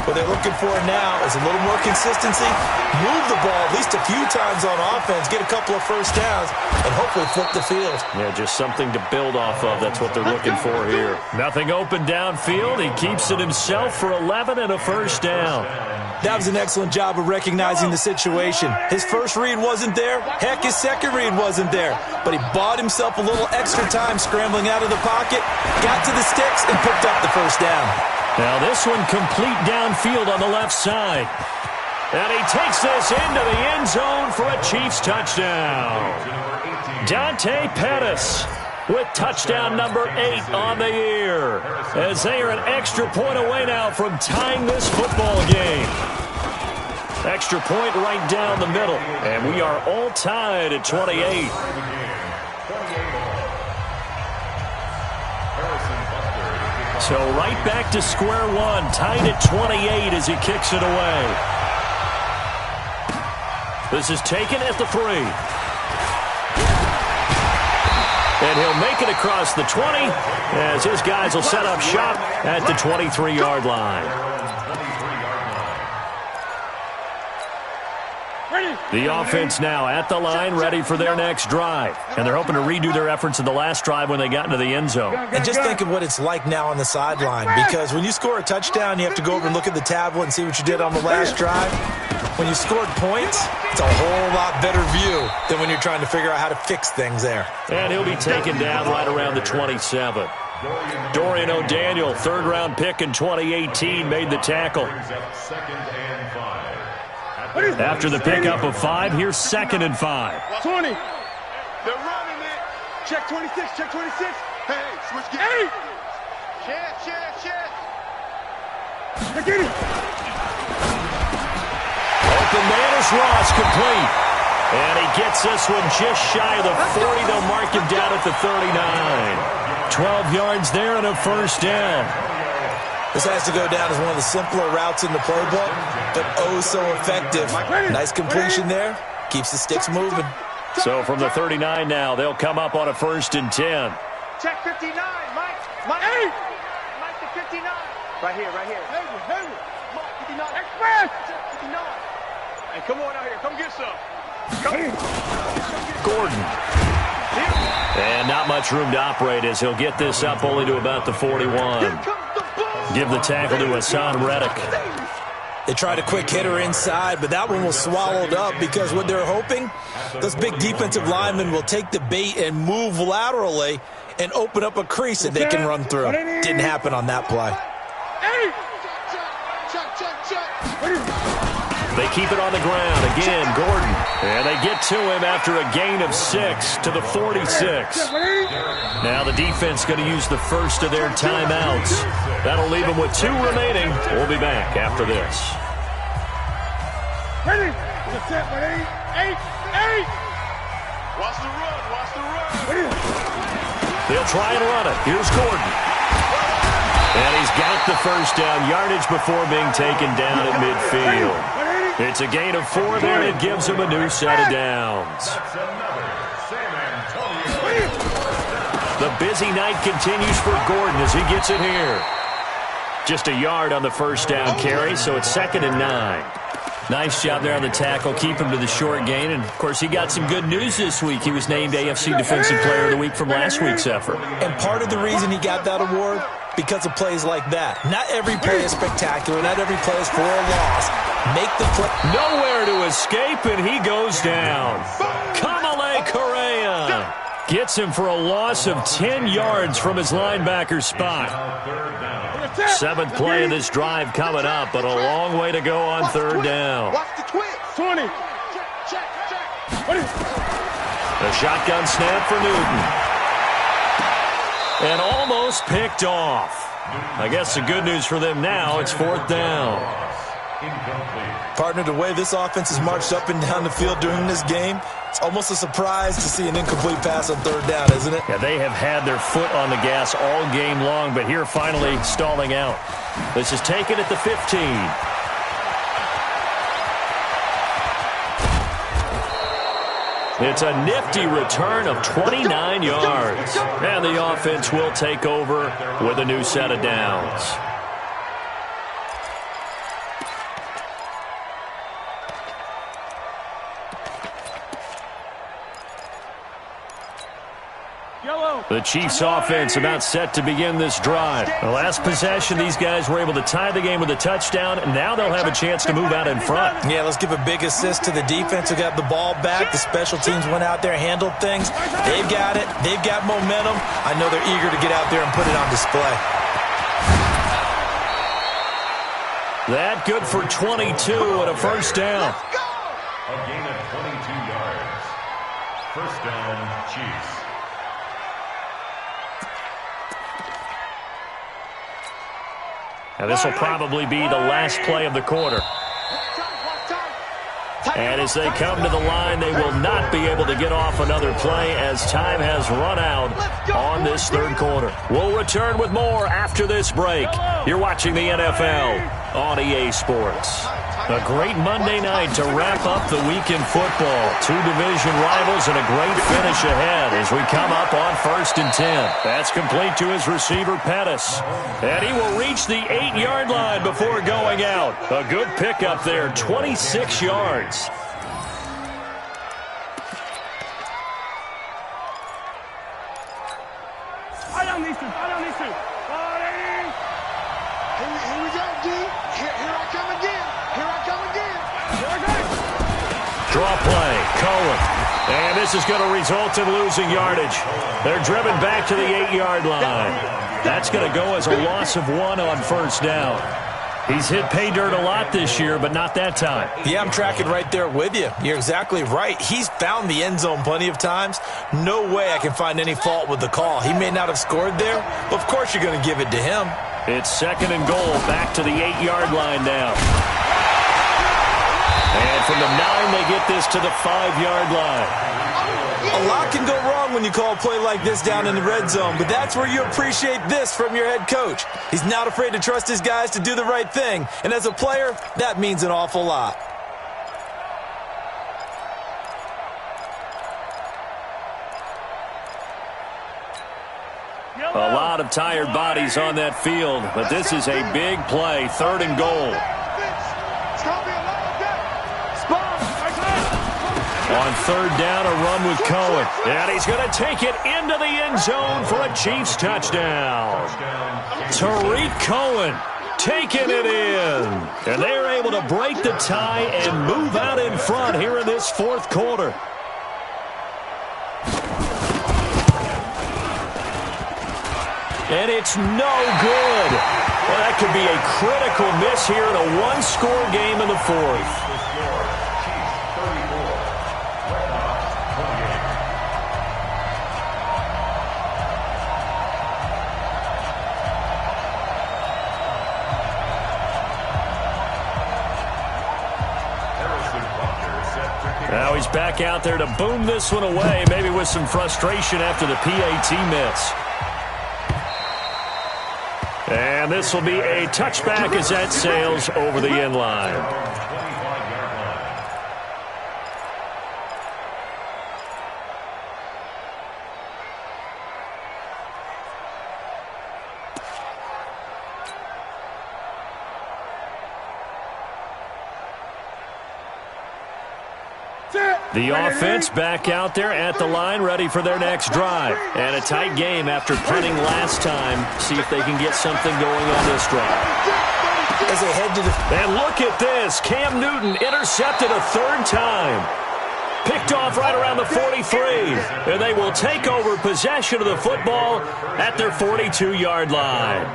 [SPEAKER 4] What they're looking for now is a little more consistency, move the ball at least a few times on offense, get a couple of first downs, and hopefully flip the field.
[SPEAKER 2] Yeah, just something to build off of. That's what they're looking for here. Nothing open downfield. He keeps it himself for 11 and a first down.
[SPEAKER 4] That was an excellent job of recognizing the situation. His first read wasn't there. Heck, his second read wasn't there. But he bought himself a little extra time scrambling out of the pocket, got to the sticks, and picked up the first down.
[SPEAKER 2] Now this one complete downfield on the left side. And he takes this into the end zone for a Chiefs touchdown. Dante Pettis with touchdown number 8 on the year, as they are an extra point away now from tying this football game. Extra point right down the middle, and we are all tied at 28. So right back to square one, tied at 28 as he kicks it away. This is taken at the 3. And he'll make it across the 20 as his guys will set up shop at the 23-yard line. The offense now at the line, ready for their next drive. And they're hoping to redo their efforts in the last drive when they got into the end zone.
[SPEAKER 4] And just think of what it's like now on the sideline, because when you score a touchdown, you have to go over and look at the tablet and see what you did on the last drive. When you scored points, it's a whole lot better view than when you're trying to figure out how to fix things there.
[SPEAKER 2] And he'll be taken down right around the 27. Dorian O'Daniel, third-round pick in 2018, made the tackle. After the pickup of 5, here's 2nd and 5.
[SPEAKER 3] 20. They're running it. Check 26, check 26. Hey, switch gear. Hey! Check. Get it.
[SPEAKER 2] Open man is Ross, complete. And he gets this one just shy of the 40. They'll mark him down at the 39. 12 yards there and a first down.
[SPEAKER 4] This has to go down as one of the simpler routes in the playbook, but oh so effective. Nice completion there. Keeps the sticks moving.
[SPEAKER 2] So from the 39 now, they'll come up on a 1st and 10.
[SPEAKER 3] Check 59, Mike. Hey! Mike to 59. Right here. Hey, Mike, 59. Express! Check 59. Hey, come on out here. Come get some.
[SPEAKER 2] Gordon. And not much room to operate as he'll get this up only to about the 41. Give the tackle to Hassan Reddick.
[SPEAKER 4] They tried a quick hitter inside, but that one was swallowed up because what they're hoping, those big defensive linemen will take the bait and move laterally and open up a crease that they can run through. Didn't happen on that play.
[SPEAKER 2] They keep it on the ground. Again, Gordon. And they get to him after a gain of 6 to the 46. Now the defense going to use the first of their timeouts. That'll leave them with 2 remaining. We'll be back after this.
[SPEAKER 3] Ready? Eight. Watch the run.
[SPEAKER 2] They'll try and run it. Here's Gordon. And he's got the first down yardage before being taken down at midfield. It's a gain of 4 there. It gives him a new set of downs. The busy night continues for Gordon as he gets it here. Just a yard on the first down carry, so it's 2nd and 9. Nice job there on the tackle. Keep him to the short gain. And, of course, he got some good news this week. He was named AFC Defensive Player of the Week from last week's effort.
[SPEAKER 4] And part of the reason he got that award, because of plays like that. Not every play is spectacular. Not every play is for a loss. Make the play.
[SPEAKER 2] Nowhere to escape, and he goes down. Kamale Correa gets him for a loss of 10 yards from his linebacker spot. 7th play of this drive coming up, but a long way to go on 3rd down.
[SPEAKER 3] Watch the twist. 20. Check.
[SPEAKER 2] A shotgun snap for Newton. And almost picked off. I guess the good news for them now, it's 4th down.
[SPEAKER 4] Partner, the way this offense has marched up and down the field during this game, it's almost a surprise to see an incomplete pass on 3rd down, isn't it?
[SPEAKER 2] Yeah, they have had their foot on the gas all game long, but here finally stalling out. This is taken at the 15. It's a nifty return of 29 yards. And the offense will take over with a new set of downs. The Chiefs offense about set to begin this drive. The last possession, these guys were able to tie the game with a touchdown, and now they'll have a chance to move out in front.
[SPEAKER 4] Yeah, let's give a big assist to the defense who got the ball back. The special teams went out there, handled things. They've got it. They've got momentum. I know they're eager to get out there and put it on display.
[SPEAKER 2] That good for 22 and a first down.
[SPEAKER 5] A gain of 22 yards. First down, Chiefs.
[SPEAKER 2] Now this will probably be the last play of the quarter. And as they come to the line, they will not be able to get off another play as time has run out on this third quarter. We'll return with more after this break. You're watching the NFL on EA Sports. A great Monday night to wrap up the week in football. Two division rivals and a great finish ahead as we come up on 1st and 10. That's complete to his receiver, Pettis. And he will reach the 8-yard line before going out. A good pickup there, 26 yards.
[SPEAKER 3] I don't need to. Here we go, D. Here I come again.
[SPEAKER 2] Draw play, Cohen. And this is going to result in losing yardage. They're driven back to the 8-yard line. That's going to go as a loss of 1 on first down. He's hit pay dirt a lot this year, but not that time.
[SPEAKER 4] Yeah, I'm tracking right there with you. You're exactly right. He's found the end zone plenty of times. No way I can find any fault with the call. He may not have scored there, but of course you're going to give it to him.
[SPEAKER 2] It's 2nd and goal, back to the 8-yard line now. And from the 9, they get this to the 5-yard line.
[SPEAKER 4] A lot can go wrong when you call a play like this down in the red zone, but that's where you appreciate this from your head coach. He's not afraid to trust his guys to do the right thing, and as a player, that means an awful lot.
[SPEAKER 2] A lot of tired bodies on that field, but this is a big play, 3rd and goal. On 3rd down, a run with Cohen. And he's going to take it into the end zone for a Chiefs touchdown. Tariq Cohen taking it in. And they're able to break the tie and move out in front here in this 4th quarter. And it's no good. Well, that could be a critical miss here in a one-score game in the 4th. Now he's back out there to boom this one away, maybe with some frustration after the PAT miss. And this will be a touchback as that sails over the end line. The offense back out there at the line, ready for their next drive. And a tight game after punting last time. See if they can get something going on this drive.
[SPEAKER 4] As they head to the...
[SPEAKER 2] And look at this. Cam Newton intercepted a 3rd time. Picked off right around the 43. And they will take over possession of the football at their 42-yard line.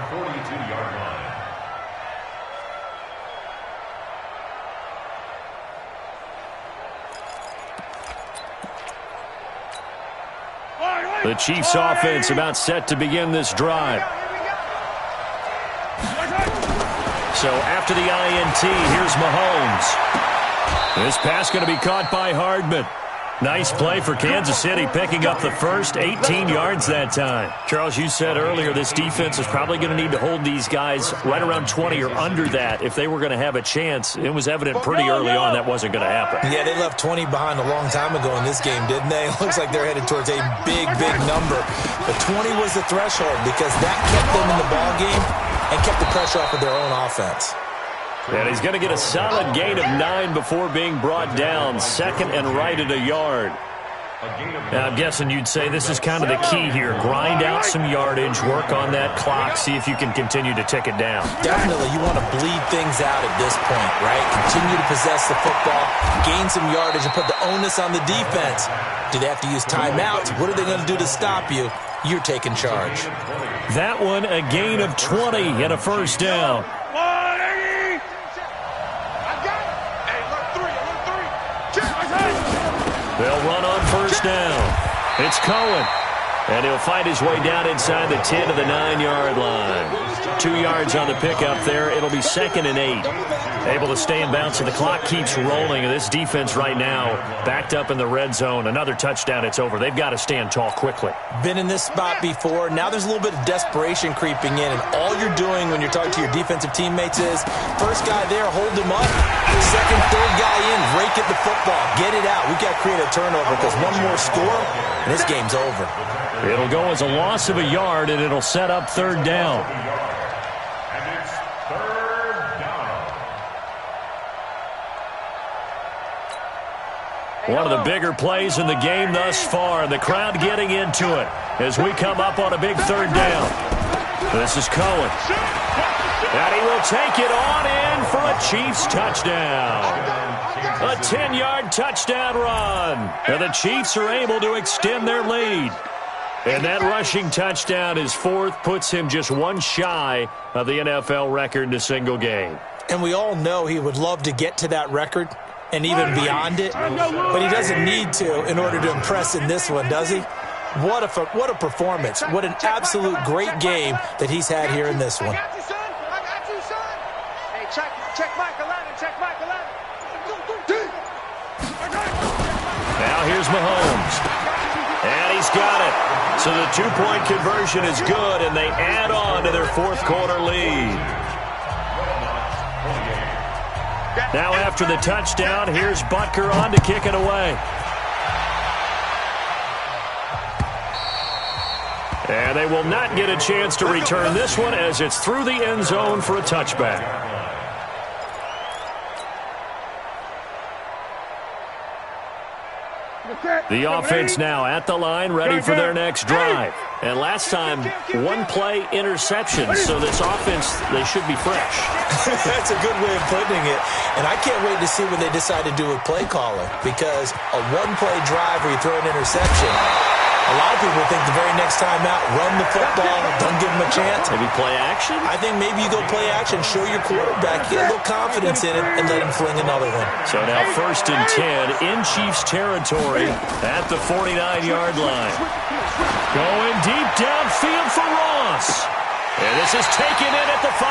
[SPEAKER 2] The Chiefs offense about set to begin this drive. So after the INT, here's Mahomes. This pass going to be caught by Hardman. Nice play for Kansas City, picking up the first 18 yards that time. Charles, you said earlier this defense is probably going to need to hold these guys right around 20 or under that if they were going to have a chance. It was evident pretty early on that wasn't going to happen.
[SPEAKER 4] Yeah, they left 20 behind a long time ago in this game, didn't they? It looks like they're headed towards a big, big number. But 20 was the threshold because that kept them in the ball game and kept the pressure off of their own offense.
[SPEAKER 2] And he's going to get a solid gain of 9 before being brought down, second and right at a yard. Now, I'm guessing you'd say this is kind of the key here. Grind out some yardage, work on that clock, see if you can continue to tick it down.
[SPEAKER 4] Definitely, you want to bleed things out at this point, right? Continue to possess the football, gain some yardage, and put the onus on the defense. Do they have to use timeouts? What are they going to do to stop you? You're taking charge.
[SPEAKER 2] That one, a gain of 20 and a first down. They'll run on first down. It's Cohen. And he'll find his way down inside the 10 to the 9-yard line. 2 yards on the pickup there. It'll be second and 8. Able to stay in bounds, so the clock keeps rolling. And this defense right now backed up in the red zone. Another touchdown, it's over. They've got to stand tall quickly.
[SPEAKER 4] Been in this spot before. Now there's a little bit of desperation creeping in. And all you're doing when you're talking to your defensive teammates is, first guy there, hold him up. Second, third guy in, rake at the football. Get it out. We've got to create a turnover because one more score, and this game's over.
[SPEAKER 2] It'll go as a loss of a yard, and it'll set up third down.
[SPEAKER 5] And it's third down.
[SPEAKER 2] One of the bigger plays in the game thus far, and the crowd getting into it as we come up on a big third down. This is Cohen. And he will take it on in for a Chiefs touchdown. A 10-yard touchdown run. And the Chiefs are able to extend their lead. And that rushing touchdown, his fourth, puts him just one shy of the NFL record in a single game.
[SPEAKER 4] And we all know he would love to get to that record and even beyond it, but he doesn't need to in order to impress in this one, does he? What a performance. What an absolute great game that he's had here in this one.
[SPEAKER 3] I got you, son. Hey, check Mike 11, check Mike 11.
[SPEAKER 2] Now here's Mahomes. And he's got it. So the two-point conversion is good, and they add on to their fourth-quarter lead. Now after the touchdown, here's Butker on to kick it away. And they will not get a chance to return this one as it's through the end zone for a touchback. The offense now at the line, ready for their next drive. And last time, one-play interception, so this offense, they should be fresh.
[SPEAKER 4] That's a good way of putting it. And I can't wait to see what they decide to do with play calling, because a one-play drive where you throw an interception, a lot of people think the very next time out, run the football, don't give them a chance.
[SPEAKER 2] Maybe play action?
[SPEAKER 4] I think maybe you go play action, show your quarterback, get a little confidence in it, and let him fling another one.
[SPEAKER 2] So now first and 10 in Chiefs territory at the 49-yard line. Going deep downfield for Ross. And this is taken in at the 5.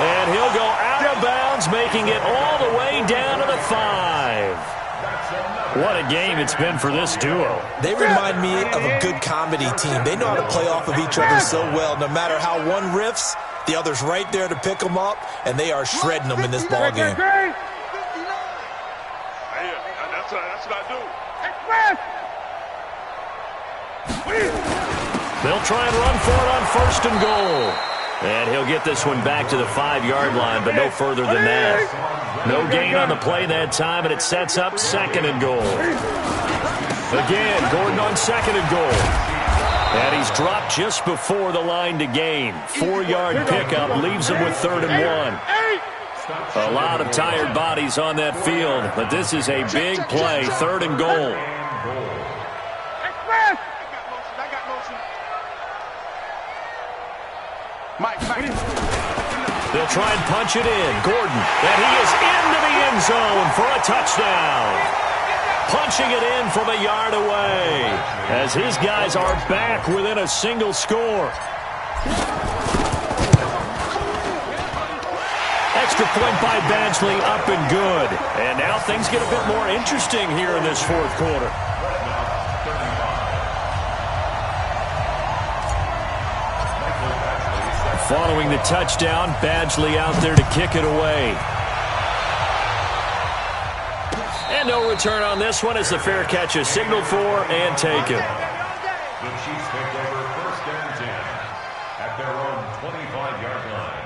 [SPEAKER 2] And he'll go out of bounds, making it all the way down to the 5. What a game it's been for this duo.
[SPEAKER 4] They remind me of a good comedy team. They know how to play off of each other so well. No matter how one riffs, the other's right there to pick them up, and they are shredding them in this ball game.
[SPEAKER 3] Yeah, that's what I do.
[SPEAKER 2] They'll try and run for it on first and goal. And he'll get this one back to the 5-yard line, but no further than that. No gain on the play that time, and it sets up second and goal. Again, Gordon on second and goal. And he's dropped just before the line to gain. 4-yard pickup leaves him with third and 1. A lot of tired bodies on that field, but this is a big play, third and goal. They'll try and punch it in. Gordon, and he is into the end zone for a touchdown. Punching it in from a yard away as his guys are back within a single score. extra point by Badgley, up and good. And now things get a bit more interesting here in this fourth quarter. Following the touchdown, Badgley out there to kick it away. And no return on this one as the fair catch is signaled for and taken.
[SPEAKER 5] The Chiefs take over 1st and 10 at their own 25-yard line.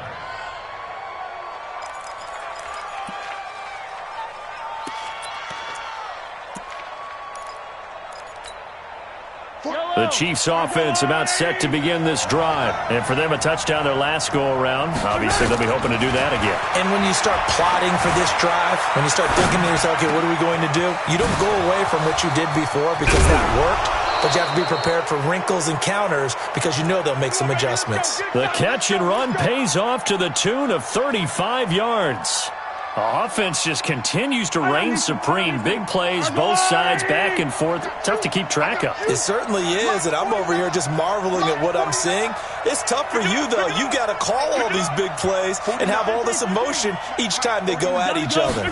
[SPEAKER 2] The Chiefs offense about set to begin this drive. And for them, a touchdown their last go-around. Obviously, they'll be hoping to do that again.
[SPEAKER 4] And when you start plotting for this drive, when you start thinking to yourself, okay, what are we going to do? You don't go away from what you did before because that worked. But you have to be prepared for wrinkles and counters because you know they'll make some adjustments.
[SPEAKER 2] The catch and run pays off to the tune of 35 yards. The offense just continues to reign supreme. Big plays, both sides, back and forth. Tough to keep track of.
[SPEAKER 4] It certainly is, and I'm over here just marveling at what I'm seeing. It's tough for you, though. You got to call all these big plays and have all this emotion each time they go at each other.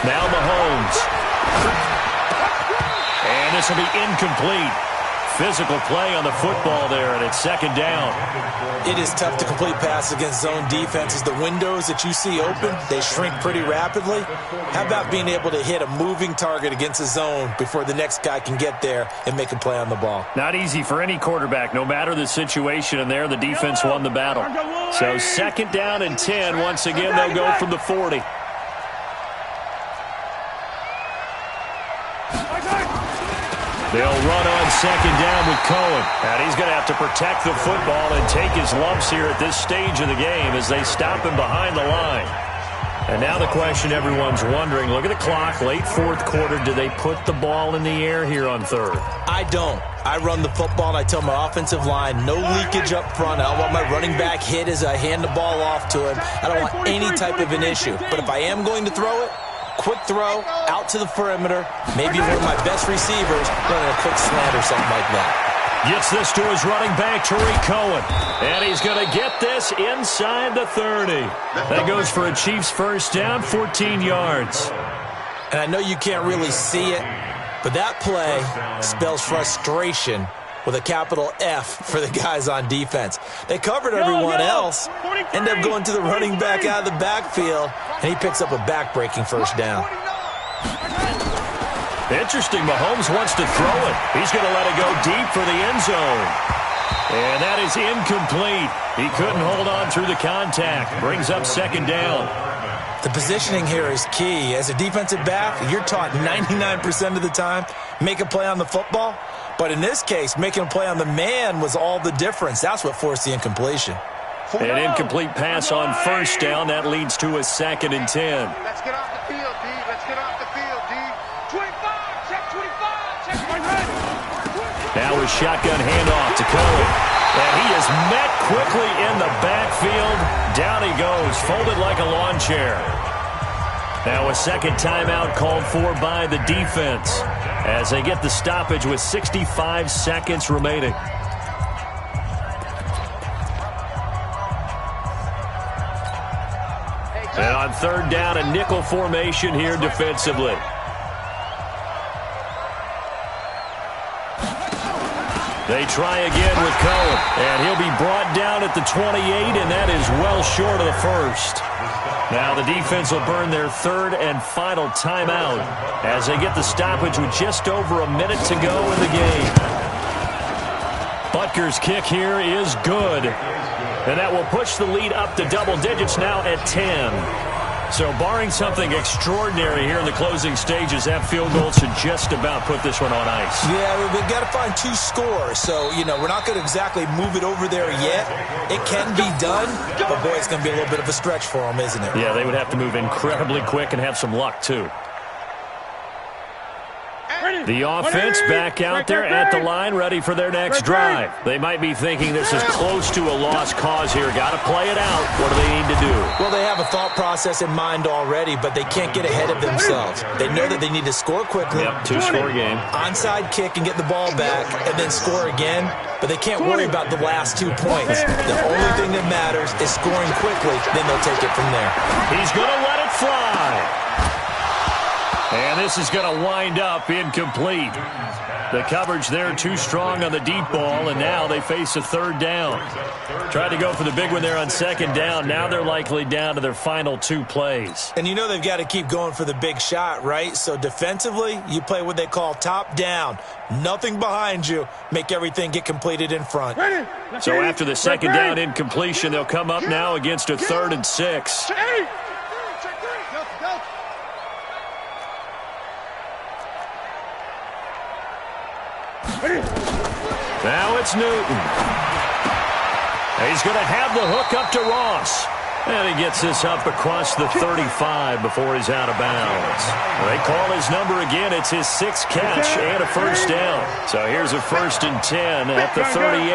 [SPEAKER 2] Now Mahomes. And this will be incomplete. Physical play on the football there, and it's 2nd down.
[SPEAKER 4] It is tough to complete passes against zone defenses. The windows that you see open, they shrink pretty rapidly. How about being able to hit a moving target against a zone before the next guy can get there and make a play on the ball?
[SPEAKER 2] Not easy for any quarterback, no matter the situation, and there the defense won the battle. So 2nd down and 10. Once again, they'll go from the 40. They'll run on 2nd down with Cohen. And he's going to have to protect the football and take his lumps here at this stage of the game as they stop him behind the line. And now the question everyone's wondering, look at the clock, late 4th quarter, do they put the ball in the air here on 3rd?
[SPEAKER 4] I don't. I run the football and I tell my offensive line, no leakage up front. I don't want my running back hit as I hand the ball off to him. I don't want any type of an issue. But if I am going to throw it, quick throw, out to the perimeter, maybe one of my best receivers running a quick slant or something like that.
[SPEAKER 2] Gets this to his running back, Tariq Cohen. And he's going to get this inside the 30. That goes for a Chiefs 1st down, 14 yards.
[SPEAKER 4] And I know you can't really see it, but that play spells frustration with a capital F for the guys on defense. They covered everyone else, end up going to the running back out of the backfield, and he picks up a back-breaking 1st down.
[SPEAKER 2] Interesting, Mahomes wants to throw it. He's going to let it go deep for the end zone. And that is incomplete. He couldn't hold on through the contact. Brings up 2nd down.
[SPEAKER 4] The positioning here is key. As a defensive back, you're taught 99% of the time, make a play on the football. But in this case, making a play on the man was all the difference. That's what forced the incompletion.
[SPEAKER 2] An incomplete pass on 1st down. That leads to a 2nd and 10.
[SPEAKER 3] Let's get off the field, D. Let's get off the field, D. 25, check 25, check 25.
[SPEAKER 2] Now a shotgun handoff to Cohen. And he is met quickly in the backfield. Down he goes, folded like a lawn chair. Now a 2nd timeout called for by the defense as they get the stoppage with 65 seconds remaining. And on 3rd down, a nickel formation here defensively. They try again with Cohen, and he'll be brought down at the 28, and that is well short of the 1st. Now the defense will burn their 3rd and final timeout as they get the stoppage with just over a minute to go in the game. Butker's kick here is good, and that will push the lead up to double digits now at 10. So barring something extraordinary here in the closing stages, that field goal should just about put this one on ice.
[SPEAKER 4] Yeah, we've got to find 2 scores. So, we're not going to exactly move it over there yet. It can be done, but boy, it's going to be a little bit of a stretch for them, isn't it?
[SPEAKER 2] Yeah, they would have to move incredibly quick and have some luck, too. The offense back out there at the line, ready for their next drive. They might be thinking this is close to a lost cause here. Got to play it out. What do they need to do?
[SPEAKER 4] Well, they have a thought process in mind already, but they can't get ahead of themselves. They know that they need to score quickly.
[SPEAKER 2] Yep, two-score game.
[SPEAKER 4] Onside kick and get the ball back and then score again, but they can't worry about the last 2 points. The only thing that matters is scoring quickly, then they'll take it from there.
[SPEAKER 2] He's going to let it fly. And this is going to wind up incomplete. The coverage there too strong on the deep ball, and now they face a third down. Tried to go for the big one there on second down. Now they're likely down to their final 2 plays.
[SPEAKER 4] And you know they've got to keep going for the big shot, right? So defensively, you play what they call top down. Nothing behind you. Make everything get completed in front.
[SPEAKER 2] So after the second down incompletion, they'll come up now against a 3rd and 6. Now it's Newton. He's going to have the hook up to Ross. And he gets this up across the 35 before he's out of bounds. They call his number again. It's his 6th catch and a first down. So here's a 1st and 10 at the 38.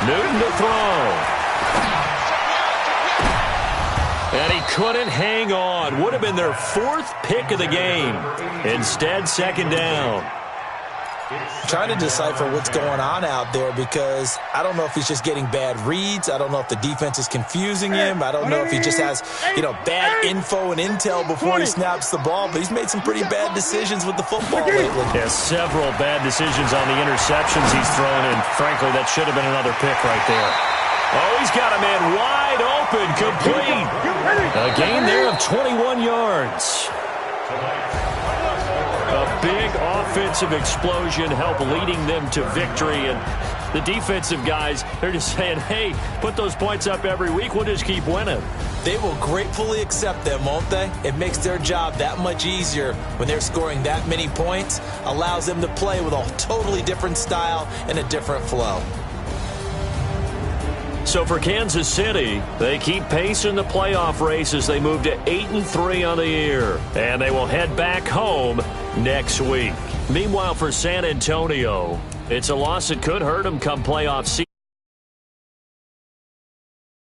[SPEAKER 2] Newton to throw. And he couldn't hang on. Would have been their 4th pick of the game. Instead, 2nd down.
[SPEAKER 4] Trying to decipher what's going on out there because I don't know if he's just getting bad reads. I don't know if the defense is confusing him. I don't know if he just has, bad info and intel before he snaps the ball. But he's made some pretty bad decisions with the football lately.
[SPEAKER 2] Yeah, several bad decisions on the interceptions he's thrown, and frankly, that should have been another pick right there. Oh, he's got a man wide open, complete. A gain there of 21 yards. A big offensive explosion helped leading them to victory. And the defensive guys, they're just saying, hey, put those points up every week. We'll just keep winning.
[SPEAKER 4] They will gratefully accept them, won't they? It makes their job that much easier when they're scoring that many points. Allows them to play with a totally different style and a different flow.
[SPEAKER 2] So for Kansas City, they keep pace in the playoff race as they move to 8-3 on the year. And they will head back home next week. Meanwhile, for San Antonio, it's a loss that could hurt them come playoff season.